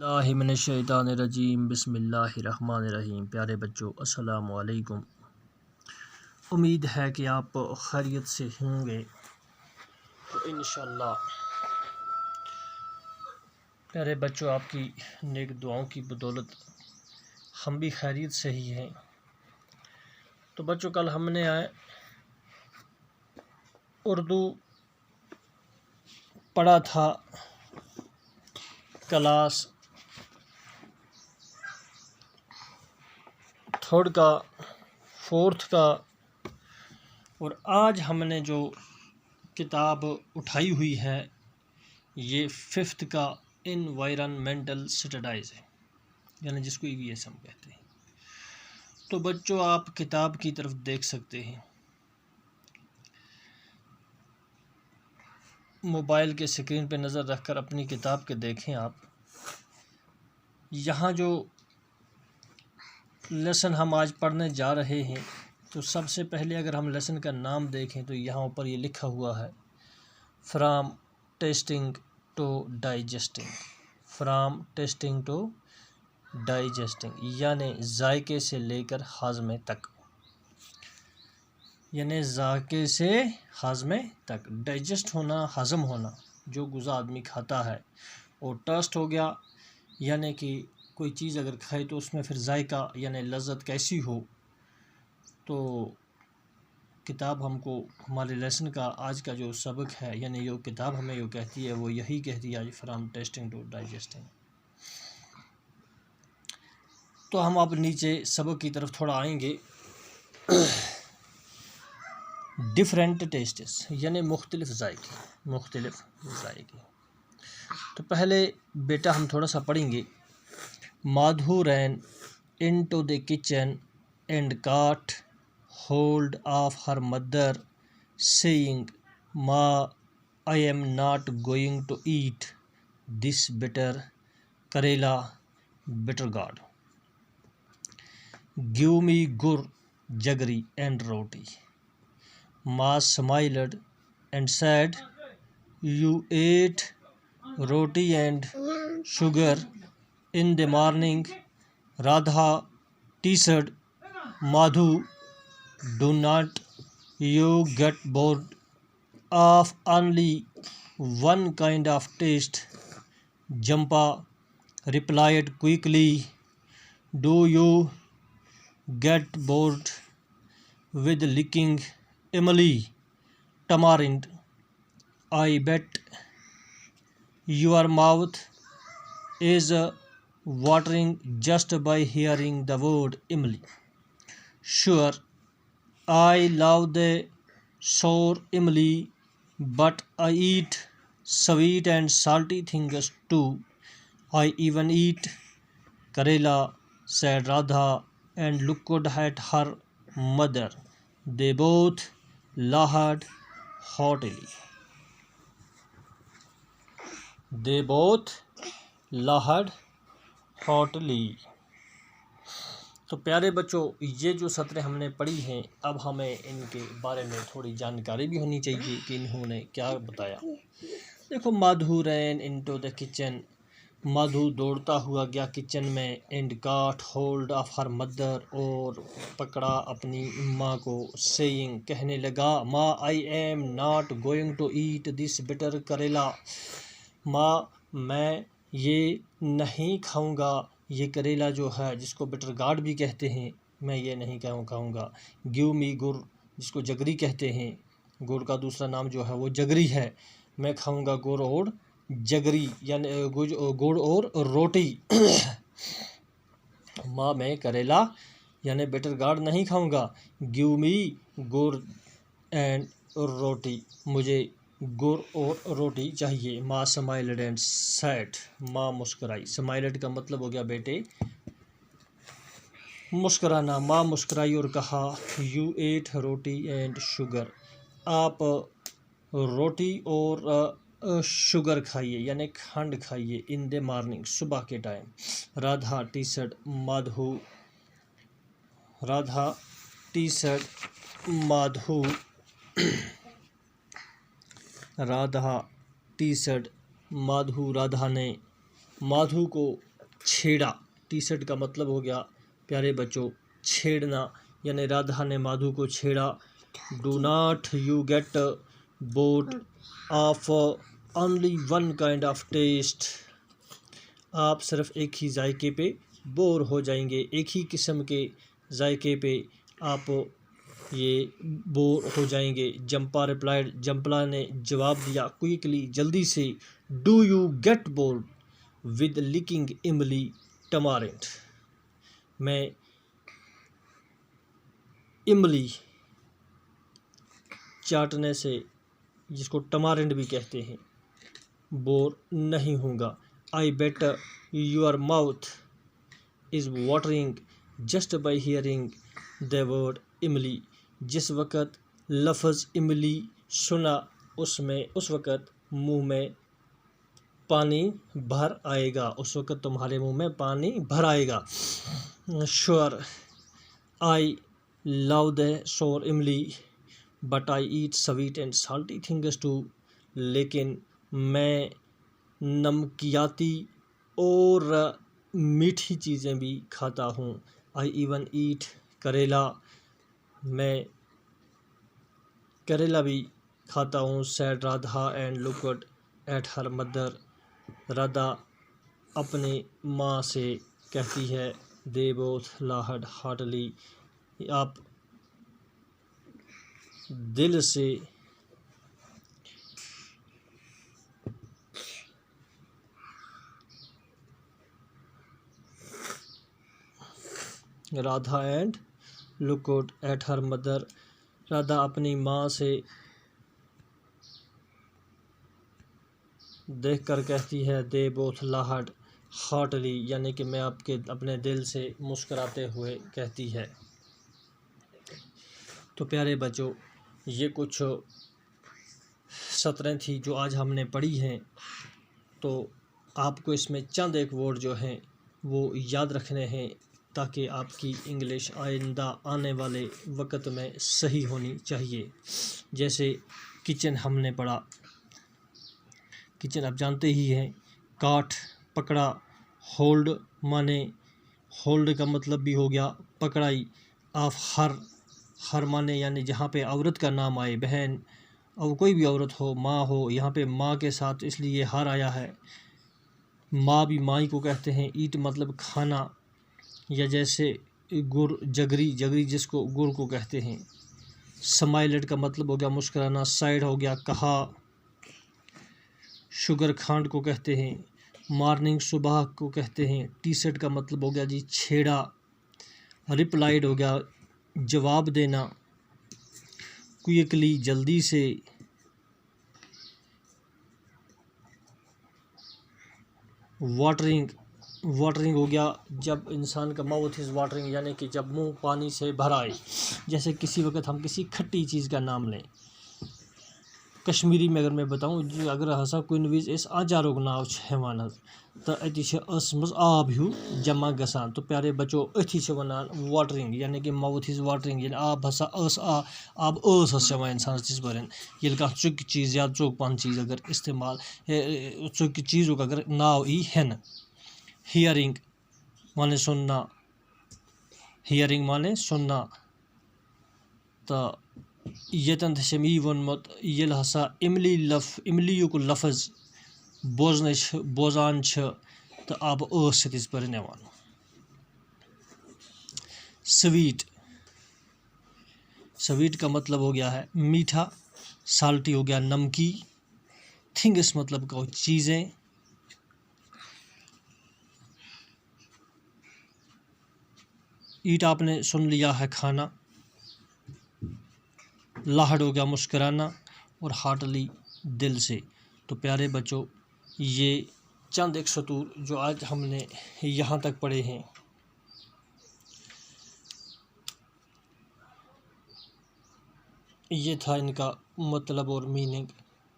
बिस्मिल्लाहिर्रहमानिर्रहीम बिस्मिल्लाहिर्रहमानिर्रहीम। प्यारे बच्चों, अस्सलामु अलैकुम। उम्मीद है कि आप खैरियत से होंगे। तो इंशाअल्लाह प्यारे बच्चों, आपकी नेक दुआओं की बदौलत हम भी खैरियत से ही हैं। तो बच्चों, कल हमने उर्दू पढ़ा था क्लास थर्ड का, फोर्थ का, और आज हमने जो किताब उठाई हुई है ये फिफ्थ का इन्वायरमेंटल स्टडीज़ है, यानी जिसको EVS हम कहते हैं। तो बच्चों, आप किताब की तरफ देख सकते हैं। मोबाइल के स्क्रीन पे नज़र रखकर अपनी किताब के देखें आप। यहाँ जो लेसन हम आज पढ़ने जा रहे हैं, तो सबसे पहले अगर हम लेसन का नाम देखें तो यहाँ ऊपर ये लिखा हुआ है from tasting to digesting. From tasting to digesting यानी जायके से लेकर हाजमे तक, यानी जायके से हाजमे तक। डाइजेस्ट होना, हज़म होना, जो गुज़ा आदमी खाता है। और टेस्ट हो गया यानी कि कोई चीज़ अगर खाए तो उसमें फिर जायका यानी लज़्ज़त कैसी हो। तो किताब हमको हमारे लेसन का आज का जो सबक है, यानी जो किताब हमें यो कहती है वो यही कहती है, फ्राम टेस्टिंग टू डाइजेस्टिंग। तो हम अब नीचे सबक की तरफ थोड़ा आएंगे। डिफरेंट टेस्ट्स यानी मुख्तलिफ जायके। तो पहले बेटा हम थोड़ा सा पढ़ेंगे। Madhu ran into the kitchen and caught hold of her mother saying, Ma, I am not going to eat this bitter Karela bitter gourd. Give me gur, jaggery and roti. Ma smiled and said, You ate roti and sugar in the morning. Radha teased Madhu, Do not you get bored of only one kind of taste? Jampa replied quickly, Do you get bored with licking Emily tamarind? I bet your mouth is watering just by hearing the word Emily. Sure, I love the sour Emily, but I eat sweet and salty things too. I even eat Karela, said Radha, and looked at her mother. They both laughed heartily. They both laughed heartily. तो प्यारे बच्चों, ये जो सत्रह हमने पढ़ी हैं, अब हमें इनके बारे में थोड़ी जानकारी भी होनी चाहिए कि इन्होंने क्या बताया। देखो, Madhu ran into the kitchen, Madhu दौड़ता हुआ गया किचन में। And caught hold of her mother, और पकड़ा अपनी माँ को। सेइंग, कहने लगा, माँ I am not going to eat this bitter karela. माँ, मैं ये नहीं खाऊंगा, ये करेला जो है जिसको बिटर गार्ड भी कहते हैं, मैं ये नहीं खाऊंगा। गिव मी गुड़, जिसको जगरी कहते हैं, गुड़ का दूसरा नाम जो है वो जगरी है। मैं खाऊंगा गुड़ और जगरी यानी गुड़ और रोटी। माँ, मैं करेला यानी बिटर गार्ड नहीं खाऊंगा। गिव मी गुड़ एंड रोटी, मुझे गुड़ और रोटी चाहिए। माँ स्माइल्ड एंड सैड, माँ मुस्कुराई। स्माइल्ड का मतलब हो गया बेटे मुस्कुराना। माँ मुस्कुराई और कहा, you ate roti and sugar, आप रोटी और शुगर खाइए यानी खंड खाइए। इन द मॉर्निंग, सुबह के time. Radha T shirt Madhu, Radha T shirt Madhu, Radha T shirt Madhu, Radha ने माधु को छेड़ा। टी शर्ट का मतलब हो गया प्यारे बच्चों छेड़ना, यानी राधा ने माधु को छेड़ा। Do not you get bored of only one kind of taste. आप सिर्फ एक ही जायके पे बोर हो जाएंगे, एक ही किस्म के जायके पे आप ये बोर हो जाएंगे। जंपा रिप्लाइड, जंपला ने जवाब दिया क्विकली जल्दी से। Do you get bored with licking imli tamarind. मैं इमली चाटने से, जिसको टमारेंट भी कहते हैं, बोर नहीं होगा। I bet your mouth is watering just by hearing the word imli. जिस वक़्त लफ्ज़ इमली सुना उस वक़्त मुंह में पानी भर आएगा, उस वक़्त तुम्हारे मुंह में पानी भर आएगा। Sure I love the sour imli but I eat sweet and salty things too. लेकिन मैं नमकियाती और मीठी चीज़ें भी खाता हूँ। आई इवन ईट करेला, मैं करेला भी खाता हूँ। Said Radha and looked at her mother. Radha अपनी माँ से कहती है। They both laughed heartily. आप दिल से Radha and looked at her mother. Radha अपनी माँ से देखकर कहती है दे बोथ लाहड हार्टली, यानी कि मैं आपके अपने दिल से मुस्कुराते हुए कहती है। तो प्यारे बच्चों ये कुछ सतरें थी जो आज हमने पढ़ी हैं। तो आपको इसमें चंद एक वर्ड जो हैं वो याद रखने हैं ताकि आपकी इंग्लिश आइंदा आने वाले वक़्त में सही होनी चाहिए। जैसे किचन हमने पढ़ा, किचन आप जानते ही हैं, काट पकड़ा। होल्ड माने, होल्ड का मतलब भी हो गया पकड़ाई। ऑफ हर माने यानी जहाँ पे औरत का नाम आए, बहन और कोई भी औरत हो, माँ हो, यहाँ पे माँ के साथ इसलिए हर आया है। माँ भी माँ ही को कहते हैं। ईट मतलब खाना, या जैसे गुड़, जगरी, जगरी जिसको गुड़ को कहते हैं। स्माइलेड का मतलब हो गया मुस्कुराना। साइड हो गया कहा। शुगर खांड को कहते हैं। मॉर्निंग सुबह को कहते हैं। टी शर्ट का मतलब हो गया जी छेड़ा। रिप्लाइड हो गया जवाब देना। क्विकली जल्दी से। वाटरिंग, वाटरिंग हो गया जब इंसान का माउथ इज़ वाटरिंग, यानी कि जब मुंह पानी से भर आए। जैसे किसी वक्त हम किसी खट्टी चीज़ का नाम लें, कश्मीरी में अगर मैं बताऊँ, जो अगर हसा कुन विज इस आजारोग नाव है वन तो अति मज आब हूँ जमा गसान। तो प्यारे बच्चों अथी वनान वाटरिंग, यानी कि माउथ इज़ वाटरिंग, यानी आब हसा आब चवान इंसान जिस पर ये चुक चीज़ या चुक पन चीज़ अगर इस्तेमाल चुक चीज़ों अगर नाव ई हेन। हियरिंग माने सुनना, हियरिंग माने सुनना। तो यतन यी वोनमुत येल हसा इमलियुक लफ्ज़ बोजान तो अब इस पर नवान। स्वीट, स्वीट का मतलब हो गया है मीठा। साल्टी हो गया नमकी। थिंग्स मतलब का चीज़ें। ईट आपने सुन लिया है खाना। लाहड़ हो गया मुस्कुराना। और हार्टली दिल से। तो प्यारे बच्चों ये चंद एक सतूर जो आज हमने यहाँ तक पढ़े हैं, ये था इनका मतलब और मीनिंग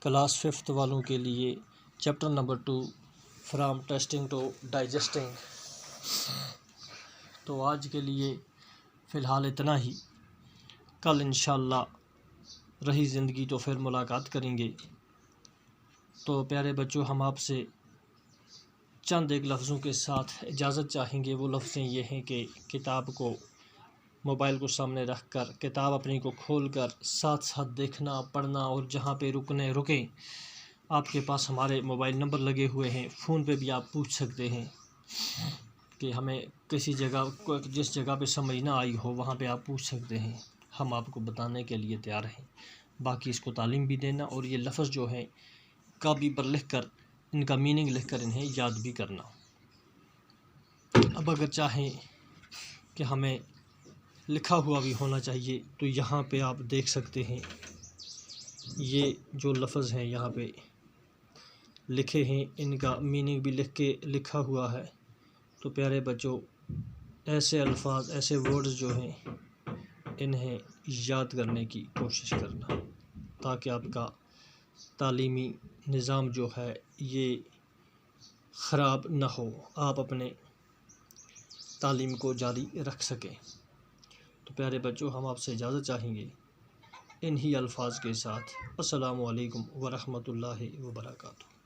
क्लास 5th वालों के लिए। Chapter number 2 from tasting to digesting. तो आज के लिए फ़िलहाल इतना ही। कल इंशाल्लाह रही ज़िंदगी तो फिर मुलाकात करेंगे। तो प्यारे बच्चों हम आपसे चंद एक लफ्ज़ों के साथ इजाज़त चाहेंगे। वो लफ्ज़ें ये हैं कि किताब को, मोबाइल को सामने रख कर किताब अपनी को खोल कर साथ साथ देखना, पढ़ना, और जहाँ पे रुकें। आपके पास हमारे मोबाइल नंबर लगे हुए हैं, फ़ोन पे भी आप पूछ सकते हैं कि हमें किसी जगह को, जिस जगह पे समझ ना आई हो वहाँ पे आप पूछ सकते हैं, हम आपको बताने के लिए तैयार हैं। बाकी इसको तालीम भी देना, और ये लफ्ज़ जो है कापी पर लिख कर इनका मीनिंग लिख कर इन्हें याद भी करना। अब अगर चाहें कि हमें लिखा हुआ भी होना चाहिए तो यहाँ पे आप देख सकते हैं, ये जो लफ्ज़ हैं यहाँ पे लिखे हैं, इनका मीनिंग भी लिखा हुआ है। तो प्यारे बच्चों, ऐसे अल्फाज, ऐसे वर्ड्स जो हैं इन्हें याद करने की कोशिश करना, ताकि आपका तालीमी निज़ाम जो है ये ख़राब ना हो, आप अपने तालीम को जारी रख सकें। तो प्यारे बच्चों, हम आपसे इजाज़त चाहेंगे इन्हीं अल्फाज के साथ। अस्सलामु अलैकुम व रहमतुल्लाहि व बरकातुहू।